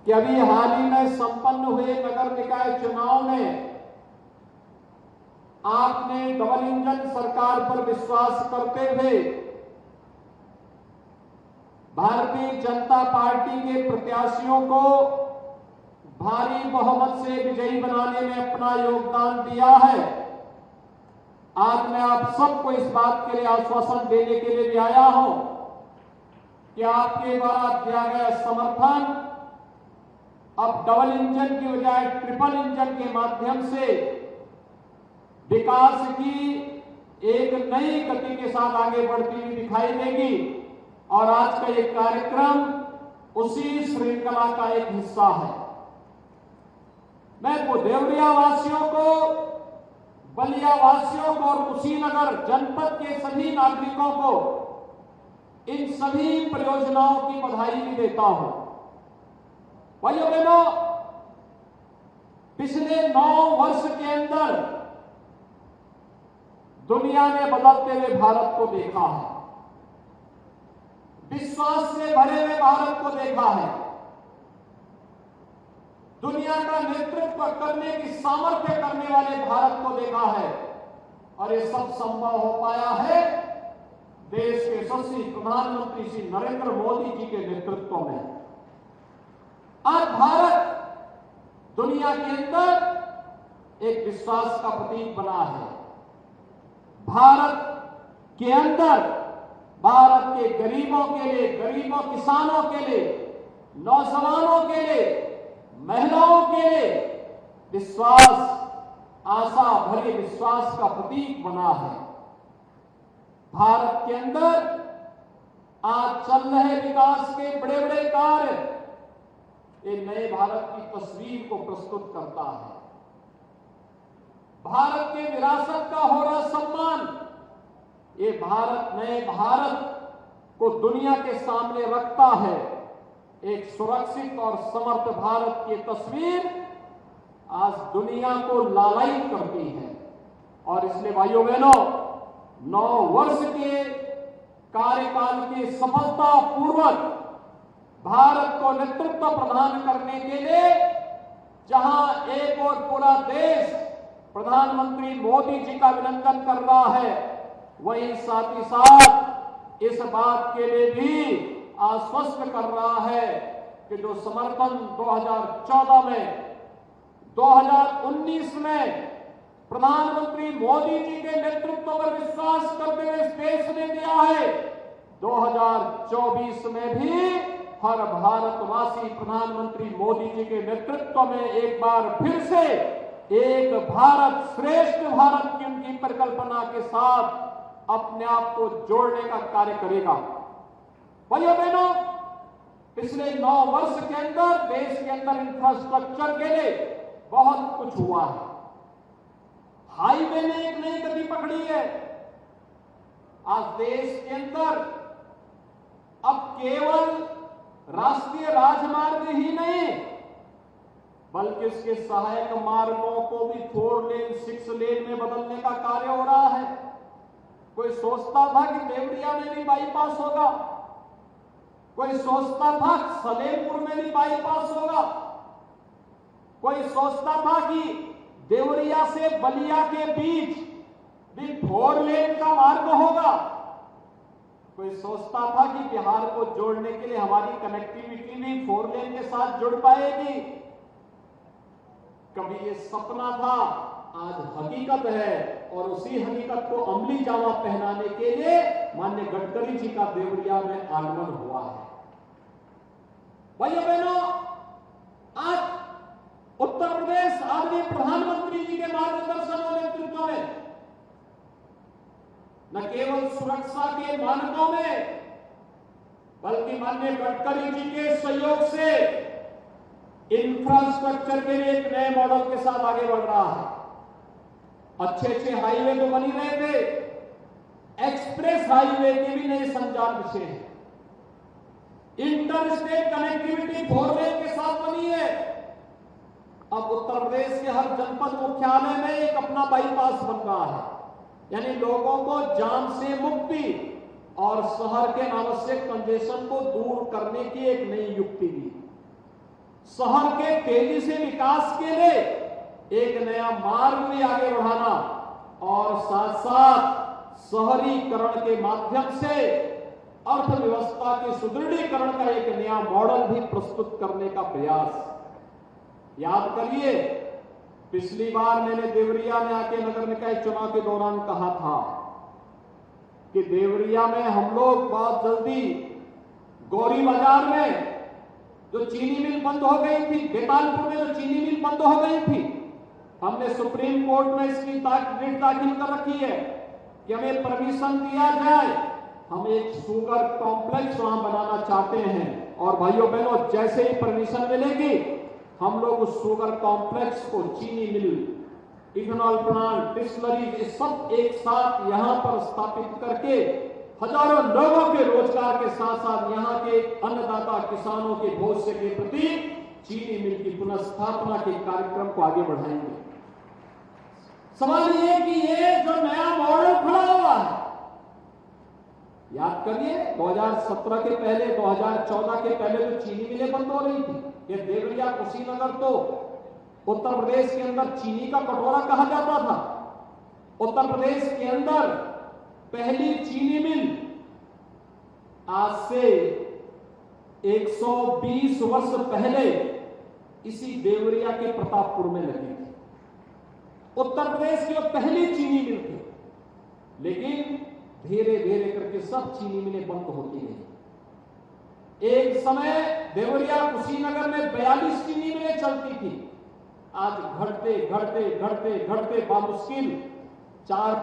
कि अभी हाल ही में संपन्न हुए नगर निकाय चुनाव में आपने डबल इंजन सरकार पर विश्वास करते हुए भारतीय जनता पार्टी के प्रत्याशियों को भारी बहुमत से विजयी बनाने में अपना योगदान दिया है। आज मैं आप सबको इस बात के लिए आश्वासन देने के लिए भी आया हूं कि आपके द्वारा दिया गया समर्थन अब डबल इंजन की बजाय ट्रिपल इंजन के माध्यम से विकास की एक नई गति के साथ आगे बढ़ती हुई दिखाई देगी और आज का ये कार्यक्रम उसी श्रृंखला का एक हिस्सा है। मैं देवरिया वासियों को, बलिया वासियों को और कुशीनगर जनपद के सभी नागरिकों को इन सभी परियोजनाओं की बधाई भी देता हूं। भाइयों बहनों, पिछले 9 वर्ष के अंदर दुनिया ने बदलते हुए भारत को देखा है, विश्वास से भरे हुए भारत को देखा है, दुनिया का नेतृत्व करने की सामर्थ्य करने वाले भारत को देखा है और ये सब संभव हो पाया है देश के यशस्वी प्रधानमंत्री श्री नरेंद्र मोदी जी के नेतृत्व में। आज भारत दुनिया के अंदर एक विश्वास का प्रतीक बना है। भारत के अंदर भारत के गरीबों के लिए, गरीबों किसानों के लिए, नौजवानों के लिए, महिलाओं के लिए विश्वास, आशा भरे विश्वास का प्रतीक बना है। भारत के अंदर आज चल रहे विकास के बड़े बड़े कार्य ये नए भारत की तस्वीर को प्रस्तुत करता है। भारत के विरासत का हो रहा सम्मान ये भारत, नए भारत को दुनिया के सामने रखता है। एक सुरक्षित और समर्थ भारत की तस्वीर आज दुनिया को लालायित करती है और इसलिए भाइयों बहनों, 9 वर्ष के कार्यकाल की सफलता पूर्वक भारत को नेतृत्व प्रदान करने के लिए जहां एक और पूरा देश प्रधानमंत्री मोदी जी का अभिनंदन कर रहा है, वहीं साथ ही साथ इस बात के लिए भी आश्वस्त कर रहा है कि जो समर्थन 2014 में, 2019 में प्रधानमंत्री मोदी जी के नेतृत्व पर विश्वास करते हुए इस देश ने दिया है, 2024 में भी हर भारतवासी प्रधानमंत्री मोदी जी के नेतृत्व में एक बार फिर से एक भारत श्रेष्ठ भारत की उनकी परिकल्पना के साथ अपने आप को जोड़ने का कार्य करेगा। भाइयों बहनों, पिछले 9 वर्ष के अंदर देश के अंदर इंफ्रास्ट्रक्चर के लिए बहुत कुछ हुआ है। हाईवे ने एक नई गति पकड़ी है। आज देश के अंदर अब केवल राष्ट्रीय राजमार्ग ही नहीं बल्कि इसके सहायक मार्गों को भी 4 लेन 6 लेन में बदलने का कार्य हो रहा है। कोई सोचता था कि देवरिया में भी बाईपास होगा, कोई सोचता था सलेमपुर में भी बाईपास होगा, कोई सोचता था कि देवरिया से बलिया के बीच भी 4 लेन का मार्ग होगा, कोई सोचता था कि बिहार को जोड़ने के लिए हमारी कनेक्टिविटी भी 4 लेन के साथ जुड़ पाएगी। कभी ये सपना था, आज हकीकत है और उसी हकीकत को अमली जामा पहनाने के लिए माननीय गडकरी जी का देवरिया में आगमन हुआ है। भाइयों बहनों, आज उत्तर प्रदेश आदरणीय प्रधानमंत्री जी के मार्गदर्शन और नेतृत्व में न केवल सुरक्षा के मानकों में बल्कि माननीय गडकरी जी के सहयोग से इंफ्रास्ट्रक्चर के लिए एक नए मॉडल के साथ आगे बढ़ रहा है। अच्छे हाईवे तो बनी रहे थे, एक्सप्रेस हाईवे के भी नए संचार विषय हैं। इंटर स्टेट कनेक्टिविटी 4 लेन के साथ बनी है। अब उत्तर प्रदेश के हर जनपद मुख्यालय में एक अपना बाईपास बन रहा है, यानी लोगों को जाम से मुक्ति और शहर के अनावश्यक कंजेशन को दूर करने की एक नई युक्ति भी। शहर के तेजी से विकास के लिए एक नया मार्ग भी आगे बढ़ाना और साथ साथ शहरीकरण के माध्यम से अर्थव्यवस्था के सुदृढ़ीकरण का एक नया मॉडल भी प्रस्तुत करने का प्रयास। याद करिए, पिछली बार मैंने देवरिया में आके नगर निकाय चुनाव के दौरान कहा था कि देवरिया में हम लोग बहुत जल्दी गौरी बाजार में जो चीनी मिल बंद हो गई थी, बेतालपुर में जो चीनी मिल बंद हो गई थी, हमने सुप्रीम कोर्ट में इसकी रिट दाखिल कर रखी है कि हमें परमिशन दिया जाए। हम एक शुगर कॉम्प्लेक्स वहां बनाना चाहते हैं और भाइयों बहनों, जैसे ही परमिशन मिलेगी हम लोग उस शुगर कॉम्प्लेक्स को, चीनी मिल, इथेनॉल प्लांट, डिस्टिलरी, ये सब एक साथ यहां पर स्थापित करके हजारों लोगों के रोजगार के साथ साथ यहां के अन्नदाता किसानों के भविष्य के प्रति चीनी मिल की पुनर्स्थापना के कार्यक्रम को आगे बढ़ाएंगे। सवाल ये कि ये जो नया मॉडल खड़ा हुआ है, याद करिए 2017 के पहले, 2014 के पहले तो चीनी मिलें बंद हो रही थी। ये देवरिया, कुशीनगर तो उत्तर प्रदेश के अंदर चीनी का कटोरा कहा जाता था। उत्तर प्रदेश के अंदर पहली चीनी मिल आज से 120 वर्ष पहले इसी देवरिया के प्रतापपुर में लगी थी। उत्तर प्रदेश की वो पहली चीनी मिल थी, लेकिन धीरे धीरे करके सब चीनी मिलें बंद होती गई। एक समय देवरिया, कुशीनगर में 42 चीनी मिलें चलती थी। आज घटते घटते घटते घटते बामुश्किल 4,